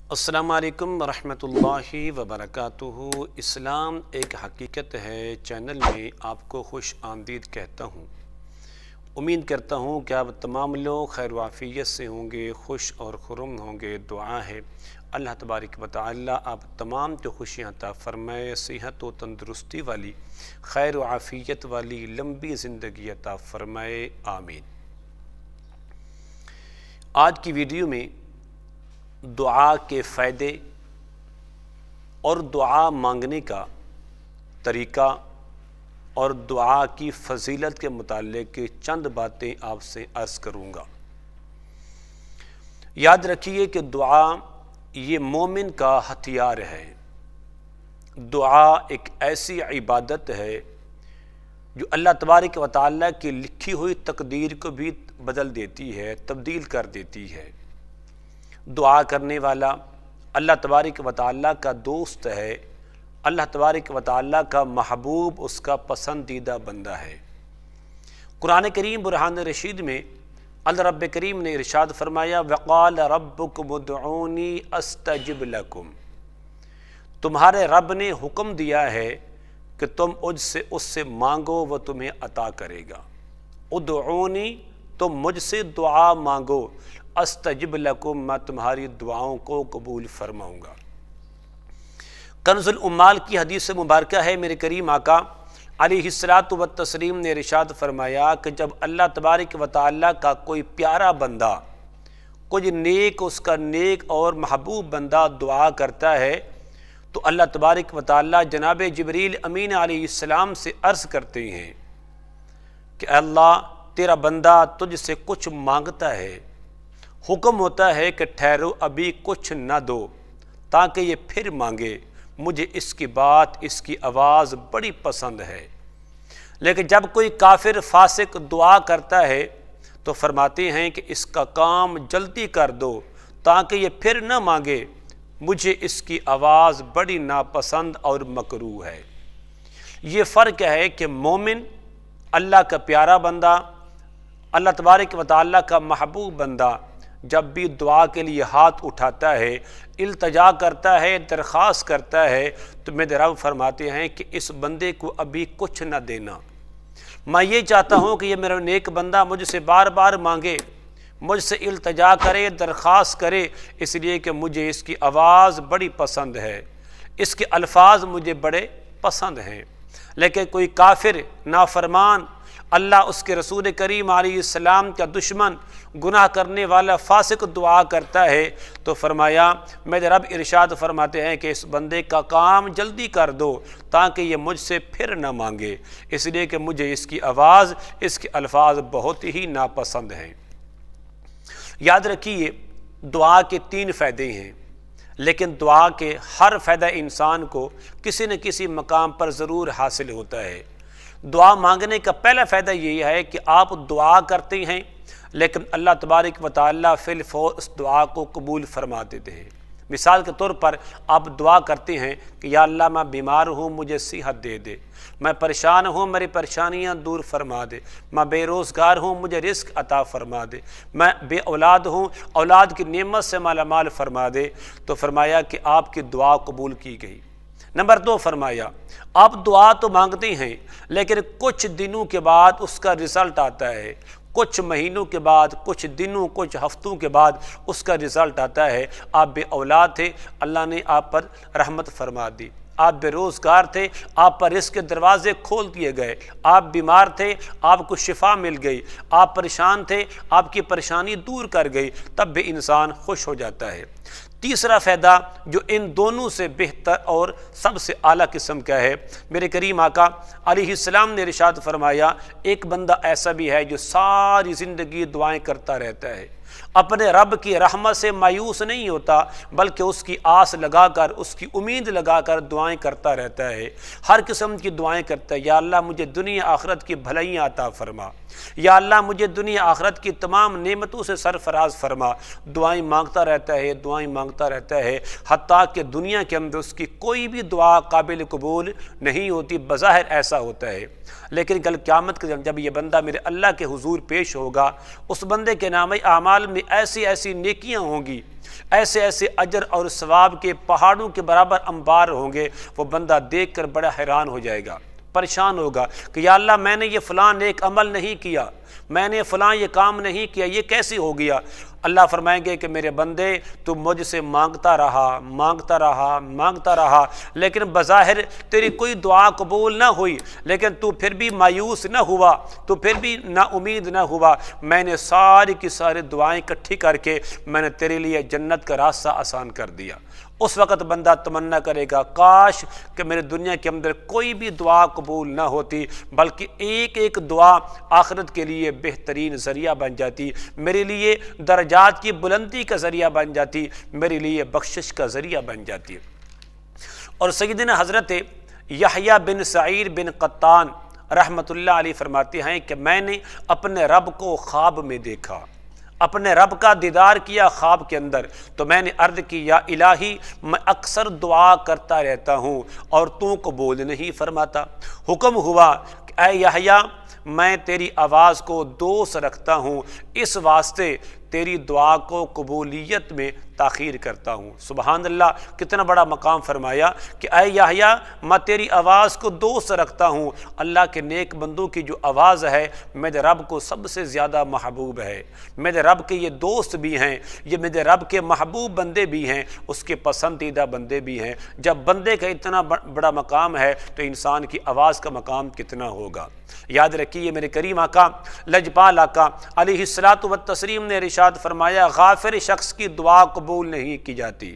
السلام علیکم ورحمۃ اللہ وبرکاتہ۔ اسلام ایک حقیقت ہے چینل میں آپ کو خوش آمدید کہتا ہوں۔ امید کرتا ہوں کہ آپ تمام لوگ خیر و عافیت سے ہوں گے، خوش اور خرم ہوں گے۔ دعا ہے اللہ تبارک و تعالی آپ تمام کو خوشیاں عطا فرمائے، صحت و تندرستی والی، خیر و عافیت والی لمبی زندگی عطا فرمائے، آمین۔ آج کی ویڈیو میں دعا کے فائدے اور دعا مانگنے کا طریقہ اور دعا کی فضیلت کے متعلق چند باتیں آپ سے عرض کروں گا۔ یاد رکھیے کہ دعا یہ مومن کا ہتھیار ہے۔ دعا ایک ایسی عبادت ہے جو اللہ تبارک و تعالیٰ کی لکھی ہوئی تقدیر کو بھی بدل دیتی ہے، تبدیل کر دیتی ہے۔ دعا کرنے والا اللہ تبارک و تعالیٰ کا دوست ہے، اللہ تبارک و تعالیٰ کا محبوب، اس کا پسندیدہ بندہ ہے۔ قرآن کریم برہان رشید میں اللہ رب کریم نے ارشاد فرمایا وَقَالَ رَبُّكُمُ ادْعُونِي أَسْتَجِبْ لَكُمْ، تمہارے رب نے حکم دیا ہے کہ تم اس سے مانگو، وہ تمہیں عطا کرے گا۔ ادعونی، تم مجھ سے دعا مانگو، استجب لکم، میں تمہاری دعاؤں کو قبول فرماؤں گا۔ کنز الامال کی حدیث مبارکہ ہے، میرے کریم آقا علیہ الصلاۃ والتسلیم نے ارشاد فرمایا کہ جب اللہ تبارک و تعالیٰ کا کوئی پیارا بندہ، کوئی نیک، اس کا نیک اور محبوب بندہ دعا کرتا ہے تو اللہ تبارک و تعالیٰ جناب جبریل امین علیہ السلام سے عرض کرتے ہیں کہ اللہ تیرا بندہ تجھ سے کچھ مانگتا ہے، حکم ہوتا ہے کہ ٹھہرو، ابھی کچھ نہ دو تاکہ یہ پھر مانگے، مجھے اس کی بات، اس کی آواز بڑی پسند ہے۔ لیکن جب کوئی کافر فاسق دعا کرتا ہے تو فرماتے ہیں کہ اس کا کام جلدی کر دو تاکہ یہ پھر نہ مانگے، مجھے اس کی آواز بڑی ناپسند اور مکروہ ہے۔ یہ فرق ہے کہ مومن، اللہ کا پیارا بندہ، اللہ تبارک و تعالیٰ کا محبوب بندہ جب بھی دعا کے لیے ہاتھ اٹھاتا ہے، التجا کرتا ہے، درخواست کرتا ہے تو میرے رب فرماتے ہیں کہ اس بندے کو ابھی کچھ نہ دینا، میں یہ چاہتا ہوں کہ یہ میرا نیک بندہ مجھ سے بار بار مانگے، مجھ سے التجا کرے، درخواست کرے، اس لیے کہ مجھے اس کی آواز بڑی پسند ہے، اس کے الفاظ مجھے بڑے پسند ہیں۔ لیکن کوئی کافر، نافرمان، اللہ اس کے رسول کریم علیہ السلام کا دشمن، گناہ کرنے والا فاسق دعا کرتا ہے تو فرمایا میرے رب ارشاد فرماتے ہیں کہ اس بندے کا کام جلدی کر دو تاکہ یہ مجھ سے پھر نہ مانگے، اس لیے کہ مجھے اس کی آواز، اس کے الفاظ بہت ہی ناپسند ہیں۔ یاد رکھیے دعا کے 3 فائدے ہیں، لیکن دعا کے ہر فائدہ انسان کو کسی نہ کسی مقام پر ضرور حاصل ہوتا ہے۔ دعا مانگنے کا پہلا فائدہ یہ ہے کہ آپ دعا کرتے ہیں لیکن اللہ تبارک و تعالیٰ فی الفور اس دعا کو قبول فرما دیتے ہیں۔ مثال کے طور پر آپ دعا کرتے ہیں کہ یا اللہ میں بیمار ہوں، مجھے صحت دے دے، میں پریشان ہوں، میری پریشانیاں دور فرما دے، میں بے روزگار ہوں، مجھے رزق عطا فرما دے، میں بے اولاد ہوں، اولاد کی نعمت سے مالا مال فرما دے، تو فرمایا کہ آپ کی دعا قبول کی گئی۔ نمبر 2 فرمایا آپ دعا تو مانگتے ہیں لیکن کچھ دنوں کے بعد اس کا رزلٹ آتا ہے، کچھ مہینوں کے بعد، کچھ دنوں، کچھ ہفتوں کے بعد اس کا رزلٹ آتا ہے۔ آپ بے اولاد تھے، اللہ نے آپ پر رحمت فرما دی، آپ بے روزگار تھے، آپ پر رزق کے دروازے کھول دیے گئے، آپ بیمار تھے، آپ کو شفا مل گئی، آپ پریشان تھے، آپ کی پریشانی دور کر گئی، تب بھی انسان خوش ہو جاتا ہے۔ تیسرا فائدہ جو ان دونوں سے بہتر اور سب سے اعلیٰ قسم کا ہے، میرے کریم آقا علیہ السلام نے ارشاد فرمایا ایک بندہ ایسا بھی ہے جو ساری زندگی دعائیں کرتا رہتا ہے، اپنے رب کی رحمت سے مایوس نہیں ہوتا بلکہ اس کی آس لگا کر، اس کی امید لگا کر دعائیں کرتا رہتا ہے، ہر قسم کی دعائیں کرتا ہے۔ یا اللہ مجھے دنیا آخرت کی بھلائیاں عطا فرما، یا اللہ مجھے دنیا آخرت کی تمام نعمتوں سے سرفراز فرما، دعائیں مانگتا رہتا ہے، دعائیں مانگتا رہتا ہے، حتیٰ کہ دنیا کے اندر اس کی کوئی بھی دعا قابل قبول نہیں ہوتی، بظاہر ایسا ہوتا ہے، لیکن کل قیامت کے دن جب یہ بندہ میرے اللہ کے حضور پیش ہوگا، اس بندے کے نام اعمال اعمال میں ایسی ایسی نیکیاں ہوں گی، ایسے ایسے اجر اور ثواب کے پہاڑوں کے برابر انبار ہوں گے، وہ بندہ دیکھ کر بڑا حیران ہو جائے گا، پریشان ہوگا کہ یا اللہ میں نے یہ فلاں نیک عمل نہیں کیا، میں نے فلاں یہ کام نہیں کیا، یہ کیسے ہو گیا؟ اللہ فرمائیں گے کہ میرے بندے تو مجھ سے مانگتا رہا، لیکن بظاہر تیری کوئی دعا قبول نہ ہوئی، لیکن تو پھر بھی مایوس نہ ہوا، تو پھر بھی نا امید نہ ہوا، میں نے ساری کی ساری دعائیں اکٹھی کر کے میں نے تیرے لیے جنت کا راستہ آسان کر دیا۔ اس وقت بندہ تمنا کرے گا کاش کہ میرے دنیا کے اندر کوئی بھی دعا قبول نہ ہوتی، بلکہ ایک ایک دعا آخرت کے لیے بہترین ذریعہ بن جاتی، میرے لیے درجات کی بلندی کا ذریعہ بن جاتی، میرے لیے بخشش کا ذریعہ بن جاتی۔ اور سیدنا حضرت یحییٰ بن سعید بن قطان رحمۃ اللہ علیہ فرماتے ہیں کہ میں نے اپنے رب کو خواب میں دیکھا، اپنے رب کا دیدار کیا خواب کے اندر، تو میں نے عرض کی یا الہی میں اکثر دعا کرتا رہتا ہوں اور تو قبول نہیں فرماتا۔ حکم ہوا کہ اے یحییٰ میں تیری آواز کو دوست رکھتا ہوں، اس واسطے تیری دعا کو قبولیت میں تاخیر کرتا ہوں۔ سبحان اللہ، کتنا بڑا مقام فرمایا کہ اے یحییٰ میں تیری آواز کو دوست رکھتا ہوں۔ اللہ کے نیک بندوں کی جو آواز ہے میرے رب کو سب سے زیادہ محبوب ہے، میرے رب کے یہ دوست بھی ہیں، یہ میرے رب کے محبوب بندے بھی ہیں، اس کے پسندیدہ بندے بھی ہیں۔ جب بندے کا اتنا بڑا مقام ہے تو انسان کی آواز کا مقام کتنا ہوگا؟ یاد رکھیے میرے کریم آقا لجپال آقا علیہ الصلوۃ والتسلیم نے ارشاد فرمایا غافر شخص کی دعا قبول نہیں کی جاتی،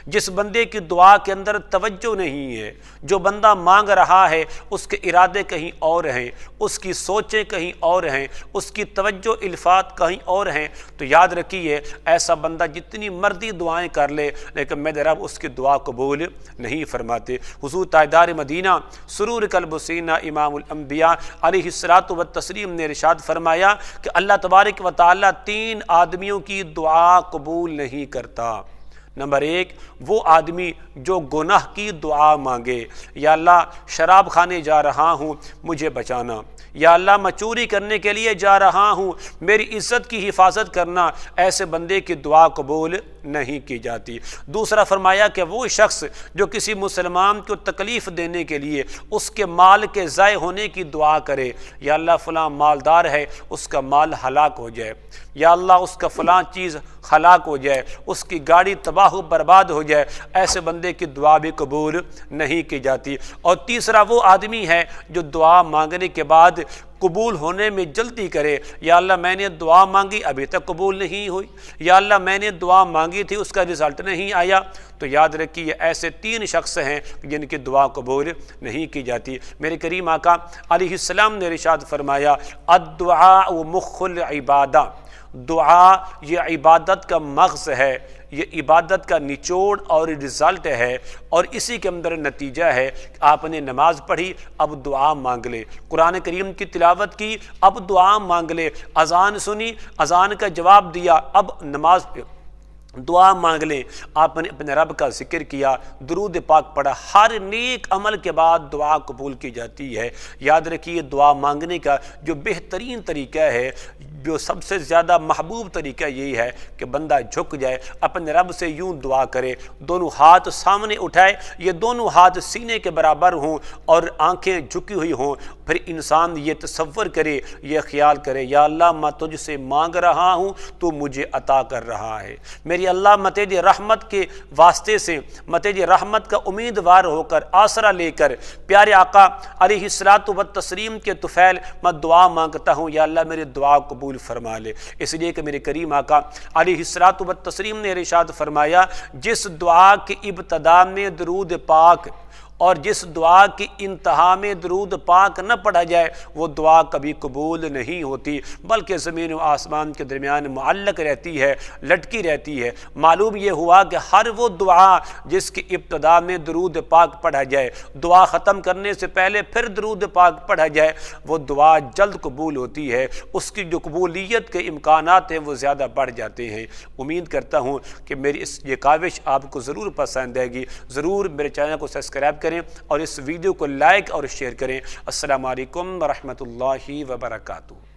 جس بندے کی دعا کے اندر توجہ نہیں ہے، جو بندہ مانگ رہا ہے اس کے ارادے کہیں اور ہیں، اس کی سوچیں کہیں اور ہیں، اس کی توجہ الفات کہیں اور ہیں، تو یاد رکھیے ایسا بندہ جتنی مرضی دعائیں کر لے لیکن میرے رب اس کی دعا قبول نہیں فرماتے۔ حضور تاجدار مدینہ سرور قلب سینہ امام الانبیاء علیہ الصلوۃ والتسلیم نے ارشاد فرمایا کہ اللہ تبارک و تعالیٰ 3 آدمیوں کی دعا قبول نہیں کرتا۔ نمبر 1 وہ آدمی جو گناہ کی دعا مانگے، یا اللہ شراب کھانے جا رہا ہوں مجھے بچانا، یا اللہ میں چوری کرنے کے لیے جا رہا ہوں میری عزت کی حفاظت کرنا، ایسے بندے کی دعا قبول نہیں کی جاتی۔ دوسرا فرمایا کہ وہ شخص جو کسی مسلمان کو تکلیف دینے کے لیے اس کے مال کے ضائع ہونے کی دعا کرے، یا اللہ فلاں مالدار ہے اس کا مال ہلاک ہو جائے، یا اللہ اس کا فلاں چیز ہلاک ہو جائے، اس کی گاڑی تباہ و برباد ہو جائے، ایسے بندے کی دعا بھی قبول نہیں کی جاتی۔ اور تیسرا وہ آدمی ہے جو دعا مانگنے کے بعد قبول ہونے میں جلدی کرے، یا اللہ میں نے دعا مانگی ابھی تک قبول نہیں ہوئی، یا اللہ میں نے دعا مانگی تھی اس کا رزلٹ نہیں آیا، تو یاد رکھیے ایسے 3 شخص ہیں جن کی دعا قبول نہیں کی جاتی۔ میرے کریم آقا علیہ السلام نے ارشاد فرمایا الدعاء مخ العبادہ، دعا یہ عبادت کا مغز ہے، یہ عبادت کا نچوڑ اور رزلٹ ہے، اور اسی کے اندر نتیجہ ہے کہ آپ نے نماز پڑھی اب دعا مانگ لے، قرآن کریم کی تلاوت کی اب دعا مانگ لے، اذان سنی اذان کا جواب دیا اب نماز دعا مانگ لیں، آپ نے اپنے رب کا ذکر کیا، درود پاک پڑھا، ہر نیک عمل کے بعد دعا قبول کی جاتی ہے۔ یاد رکھیے دعا مانگنے کا جو بہترین طریقہ ہے، جو سب سے زیادہ محبوب طریقہ یہی ہے کہ بندہ جھک جائے، اپنے رب سے یوں دعا کرے، دونوں ہاتھ سامنے اٹھائے، یہ دونوں ہاتھ سینے کے برابر ہوں اور آنکھیں جھکی ہوئی ہوں، پھر انسان یہ تصور کرے، یہ خیال کرے یا اللہ میں تجھ سے مانگ رہا ہوں تو مجھے عطا کر رہا ہے، میری اللہ میں تیری رحمت کے واسطے سے، میں تیری رحمت کا امیدوار ہو کر آسرا لے کر پیارے آقا علیہ الصلوۃ والتسلیم کے طفیل میں دعا مانگتا ہوں، یا اللہ میری دعا قبول فرما لے۔ اس لیے کہ میرے کریم آقا علیہ الصلوۃ والتسلیم نے ارشاد فرمایا جس دعا کی ابتدا میں درود پاک اور جس دعا کی انتہا میں درود پاک نہ پڑھا جائے وہ دعا کبھی قبول نہیں ہوتی، بلکہ زمین و آسمان کے درمیان معلق رہتی ہے، لٹکی رہتی ہے۔ معلوم یہ ہوا کہ ہر وہ دعا جس کی ابتدا میں درود پاک پڑھا جائے، دعا ختم کرنے سے پہلے پھر درود پاک پڑھا جائے، وہ دعا جلد قبول ہوتی ہے، اس کی جو قبولیت کے امکانات ہیں وہ زیادہ بڑھ جاتے ہیں۔ امید کرتا ہوں کہ میری یہ کاوش آپ کو ضرور پسند آئے گی، ضرور میرے چینل کو سبسکرائب کریں اور اس ویڈیو کو لائک اور شیئر کریں۔ السلام علیکم ورحمۃ اللہ وبرکاتہ۔